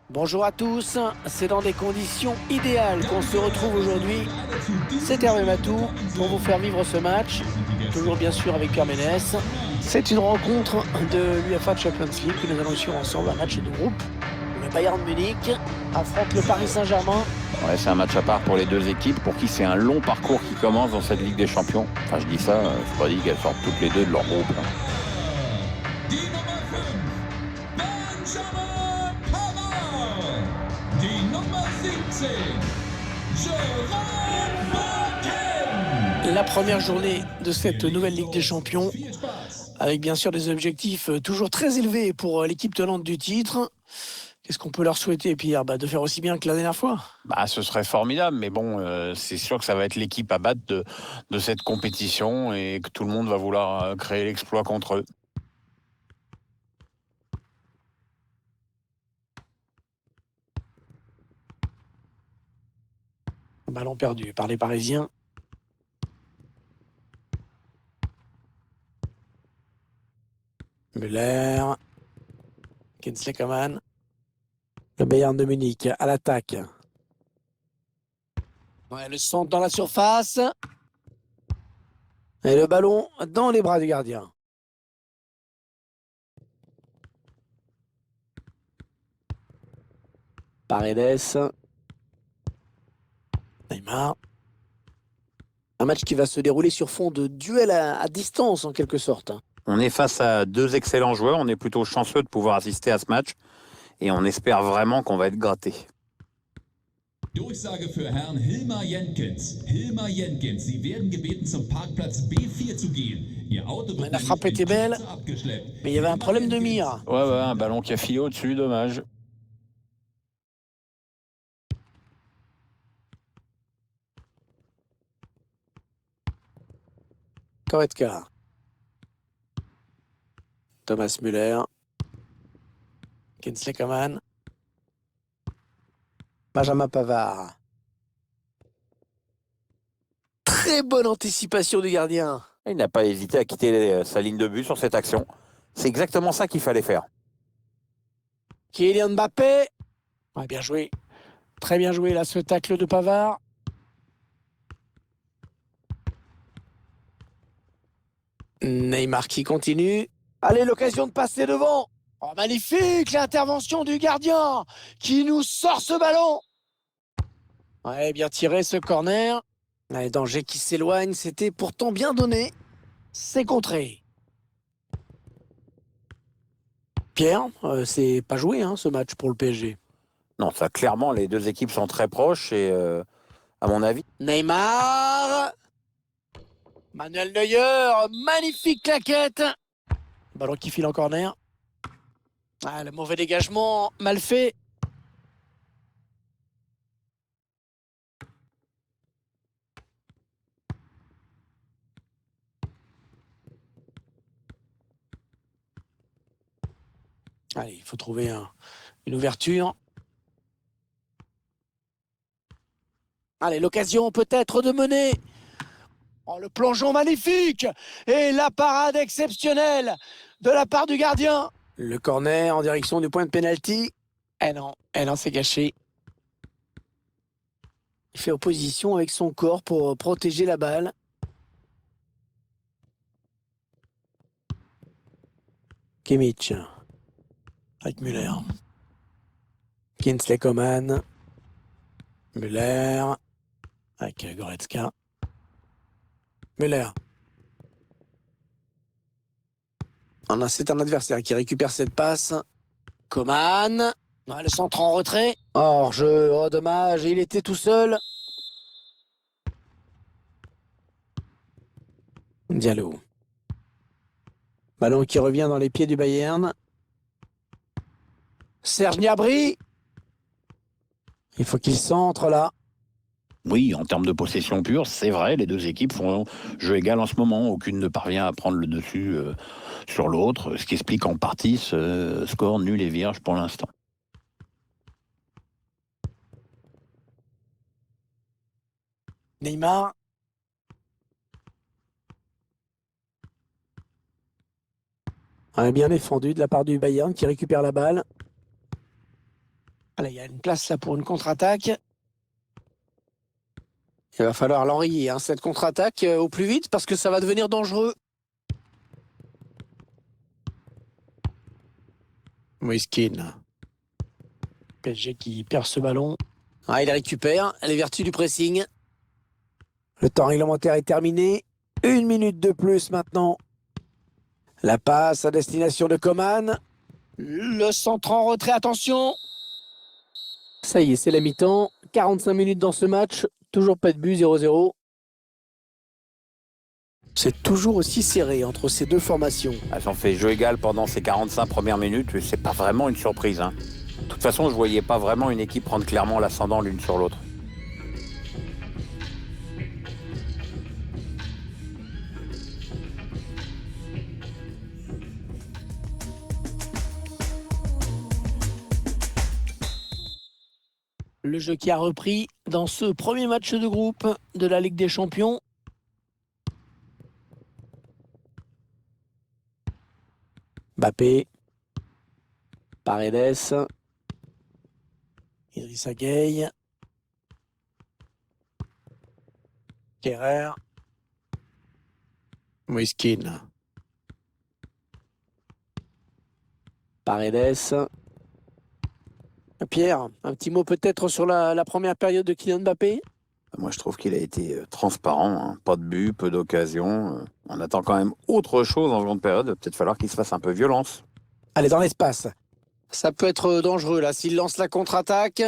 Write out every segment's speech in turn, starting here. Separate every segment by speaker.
Speaker 1: Bonjour à tous, c'est dans des conditions idéales qu'on se retrouve aujourd'hui. C'est Hervé Matou pour vous faire vivre ce match, toujours bien sûr avec Pierre Ménès. C'est une rencontre de l'UEFA Champions League que nous allons suivre ensemble, un match de groupe. Le Bayern Munich affronte le Paris Saint-Germain.
Speaker 2: Ouais, c'est un match à part pour les deux équipes, pour qui c'est un long parcours qui commence dans cette Ligue des Champions. Enfin, je dis ça, c'est pas dit qu'elles sortent toutes les deux de leur groupe, hein.
Speaker 3: Die Nummer 5, Benjamin Pavard. Die Nummer 17, Jerome Boateng.
Speaker 1: La première journée de cette nouvelle Ligue des Champions,
Speaker 3: Viel Spaß.
Speaker 1: avec bien sûr des objectifs toujours très élevés pour l'équipe tenante du titre. Qu'est-ce qu'on peut leur souhaiter, Pierre? De faire aussi bien que la dernière fois.
Speaker 2: Bah, ce serait formidable, mais bon, c'est sûr que ça va être l'équipe à battre de cette compétition et que tout le monde va vouloir créer l'exploit contre eux.
Speaker 1: Ballon perdu par les Parisiens. Müller. Kingsley Coman. Le Bayern de Munich à l'attaque. Ouais, le centre dans la surface. Et le ballon dans les bras du gardien. Paredes. Neymar. Un match qui va se dérouler sur fond de duel à distance en quelque sorte.
Speaker 2: On est face à deux excellents joueurs, on est plutôt chanceux de pouvoir assister à ce match et on espère vraiment qu'on va être gratté.
Speaker 3: Durchsage für Herrn Hilmar Jenkins. Hilmar Jenkins, Sie werden gebeten, zum Parkplatz B4 zu gehen. Ihr Auto wird
Speaker 1: La frappe était belle,
Speaker 3: abgeschleppt.
Speaker 1: mais il y avait un problème de mire.
Speaker 2: Ouais, un ballon qui a filé au-dessus, dommage.
Speaker 1: Goretzka. Thomas Müller. Kingsley Coman. Benjamin Pavard. Très bonne anticipation du gardien.
Speaker 2: Il n'a pas hésité à quitter sa ligne de but sur cette action. C'est exactement ça qu'il fallait faire.
Speaker 1: Kylian Mbappé. Ouais, bien joué. Très bien joué là, ce tacle de Pavard. Neymar qui continue. Allez, l'occasion de passer devant. Oh, magnifique l'intervention du gardien qui nous sort ce ballon. Ouais, bien tiré ce corner. Ouais, danger qui s'éloigne, c'était pourtant bien donné. C'est contré. Pierre, c'est pas joué ce match pour le PSG.
Speaker 2: Non, ça clairement, les deux équipes sont très proches et à mon avis,
Speaker 1: Neymar. Manuel Neuer, magnifique claquette. Ballon qui file en corner. Ah, le mauvais dégagement, mal fait. Allez, il faut trouver une ouverture. Allez, l'occasion peut-être de mener. Oh, le plongeon magnifique. Et la parade exceptionnelle de la part du gardien. Le corner en direction du point de pénalty. Eh non, c'est gâché. Il fait opposition avec son corps pour protéger la balle. Kimmich avec Müller. Kingsley Coman. Müller avec Goretzka. Müller. C'est un adversaire qui récupère cette passe. Coman. Ouais, le centre en retrait. Hors-jeu, oh dommage, il était tout seul. Diallo. Ballon qui revient dans les pieds du Bayern. Serge Gnabry. Il faut qu'il centre là.
Speaker 2: oui, en termes de possession pure, c'est vrai, les deux équipes font jeu égal en ce moment. Aucune ne parvient à prendre le dessus sur l'autre, ce qui explique en partie ce score nul et vierge pour l'instant.
Speaker 1: Neymar. Bien défendu de la part du Bayern qui récupère la balle. Allez, il y a une place là pour une contre-attaque. Il va falloir l'enrayer, hein, cette contre-attaque au plus vite parce que ça va devenir dangereux. Moiskin. PSG qui perd ce ballon. Ah, il récupère les vertus du pressing. Le temps réglementaire est terminé. 1 minute de plus maintenant. La passe à destination de Coman. Le centre en retrait, attention. Ça y est, c'est la mi-temps. 45 minutes dans ce match. Toujours pas de but, 0-0. C'est toujours aussi serré entre ces deux formations.
Speaker 2: Elles ont fait jeu égal pendant ces 45 premières minutes, mais c'est pas vraiment une surprise, hein. De toute façon, je voyais pas vraiment une équipe prendre clairement l'ascendant l'une sur l'autre.
Speaker 1: Le jeu qui a repris dans ce premier match de groupe de la Ligue des Champions. Mbappé. Paredes. Idrissa Gueye. Kerrer. Moiskin. Paredes. Pierre, un petit mot peut-être sur la première période de Kylian Mbappé?
Speaker 2: Moi, je trouve qu'il a été transparent, hein. Pas de but, peu d'occasions. On attend quand même autre chose en seconde période. Il va peut-être falloir qu'il se fasse un peu violence.
Speaker 1: Allez, dans l'espace. Ça peut être dangereux, là, s'il lance la contre-attaque.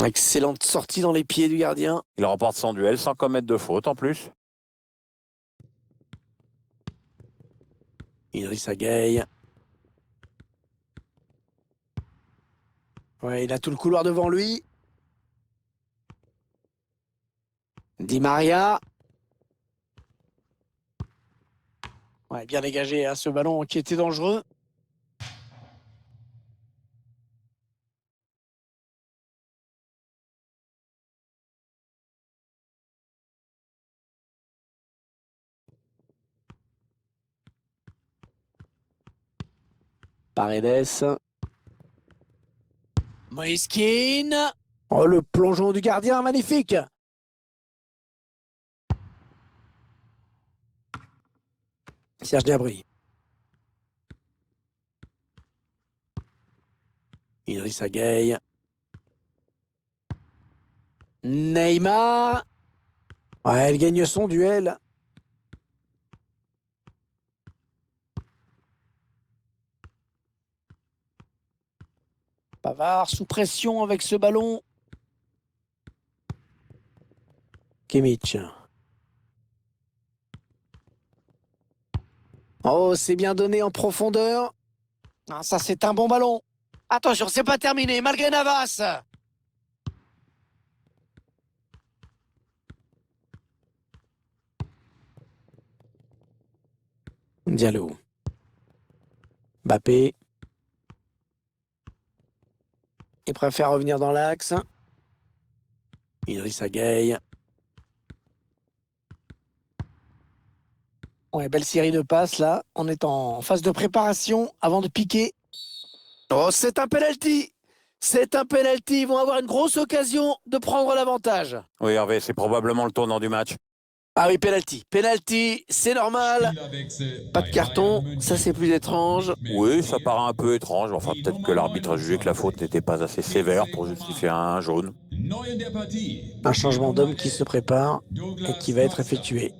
Speaker 1: Excellente sortie dans les pieds du gardien.
Speaker 2: Il remporte son duel sans commettre de faute, en plus.
Speaker 1: Idrissa Gueye. Ouais, il a tout le couloir devant lui. Di Maria. Ouais, bien dégagé, hein, ce ballon qui était dangereux. Paredes. Moiskin. Oh, le plongeon du gardien, magnifique. Serge Gnabry. Idrissa Gueye. Neymar. Ouais, elle gagne son duel. Pavard sous pression avec ce ballon. Kimmich. Oh, c'est bien donné en profondeur. Ah, ça, c'est un bon ballon. Attention, c'est pas terminé, malgré Navas. Diallo. Mbappé. Il préfère revenir dans l'axe. Idrissa Gueye. Ouais, belle série de passes là. On est en phase de préparation avant de piquer. Oh, c'est un penalty. C'est un penalty. Ils vont avoir une grosse occasion de prendre l'avantage.
Speaker 2: Oui, Hervé, c'est probablement le tournant du match.
Speaker 1: Ah oui, penalty. Penalty, c'est normal. Pas de carton, ça c'est plus étrange.
Speaker 2: Oui, ça paraît un peu étrange. Enfin, peut-être que l'arbitre a jugé que la faute n'était pas assez sévère pour justifier un jaune.
Speaker 1: Un changement d'homme qui se prépare et qui va être effectué.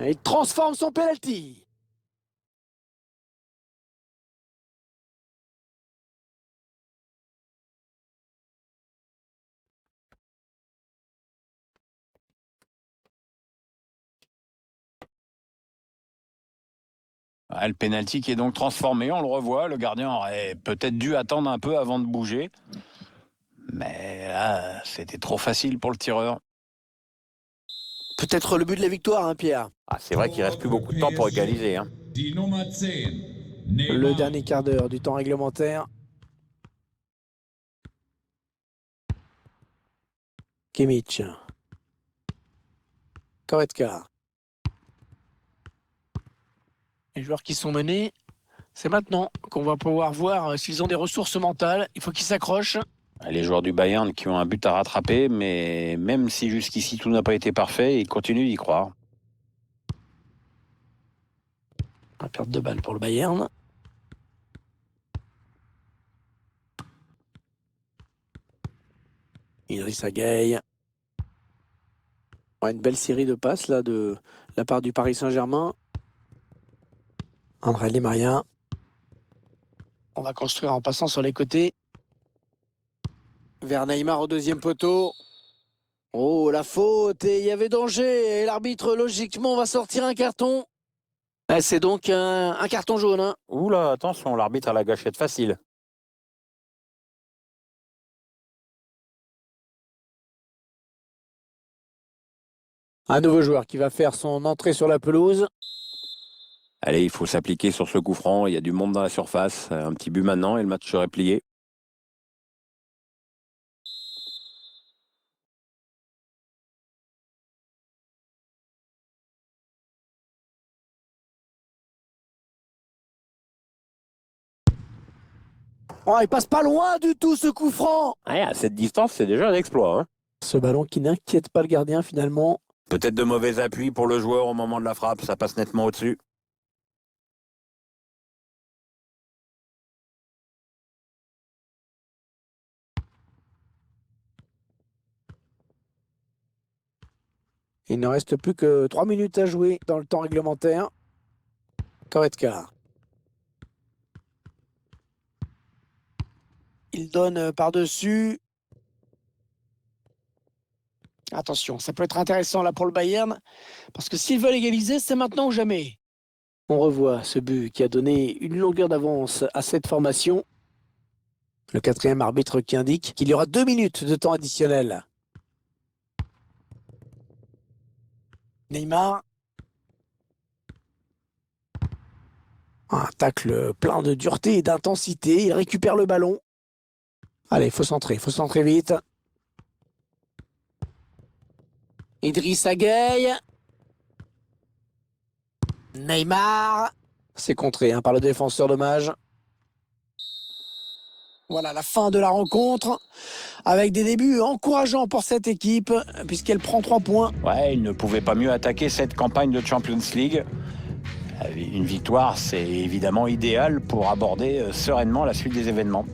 Speaker 1: Et il transforme son penalty.
Speaker 2: Ah, le pénalty qui est donc transformé, on le revoit. Le gardien aurait peut-être dû attendre un peu avant de bouger. Mais là, c'était trop facile pour le tireur.
Speaker 1: Peut-être le but de la victoire, hein, Pierre.
Speaker 2: Ah, c'est vrai qu'il reste plus beaucoup de temps pour égaliser, hein.
Speaker 1: Le dernier quart d'heure du temps réglementaire. Kimmich. Goretzka. Les joueurs qui sont menés, c'est maintenant qu'on va pouvoir voir s'ils ont des ressources mentales. Il faut qu'ils s'accrochent.
Speaker 2: Les joueurs du Bayern qui ont un but à rattraper, mais même si jusqu'ici tout n'a pas été parfait, ils continuent d'y croire.
Speaker 1: La perte de balle pour le Bayern. Idrissa Gueye. Une belle série de passes là de la part du Paris Saint-Germain. André Di Maria. On va construire en passant sur les côtés. Vers Neymar au deuxième poteau. Oh, la faute, et il y avait danger. Et l'arbitre, logiquement, va sortir un carton. C'est donc un carton jaune. Hein.
Speaker 2: Oula, attention, l'arbitre a la gâchette facile.
Speaker 1: Un nouveau joueur qui va faire son entrée sur la pelouse.
Speaker 2: Allez, il faut s'appliquer sur ce coup franc. Il y a du monde dans la surface. Un petit but maintenant et le match serait plié.
Speaker 1: Oh, il passe pas loin du tout ce coup franc.
Speaker 2: Ouais, à cette distance, c'est déjà un exploit. Hein.
Speaker 1: Ce ballon qui n'inquiète pas le gardien finalement.
Speaker 2: Peut-être de mauvais appui pour le joueur au moment de la frappe. Ça passe nettement au-dessus.
Speaker 1: Il ne reste plus que 3 minutes à jouer dans le temps réglementaire. Goretzka. Il donne par-dessus. Attention, ça peut être intéressant là pour le Bayern. Parce que s'ils veulent égaliser, c'est maintenant ou jamais. On revoit ce but qui a donné une longueur d'avance à cette formation. Le quatrième arbitre qui indique qu'il y aura 2 minutes de temps additionnel. Neymar. Un tacle plein de dureté et d'intensité. Il récupère le ballon. Allez, il faut centrer vite. Idrissa Gueye. Neymar. C'est contré par le défenseur de Mage. Voilà la fin de la rencontre, avec des débuts encourageants pour cette équipe, puisqu'elle prend 3 points.
Speaker 2: Ouais, il ne pouvait pas mieux attaquer cette campagne de Champions League. Une victoire, c'est évidemment idéal pour aborder sereinement la suite des événements.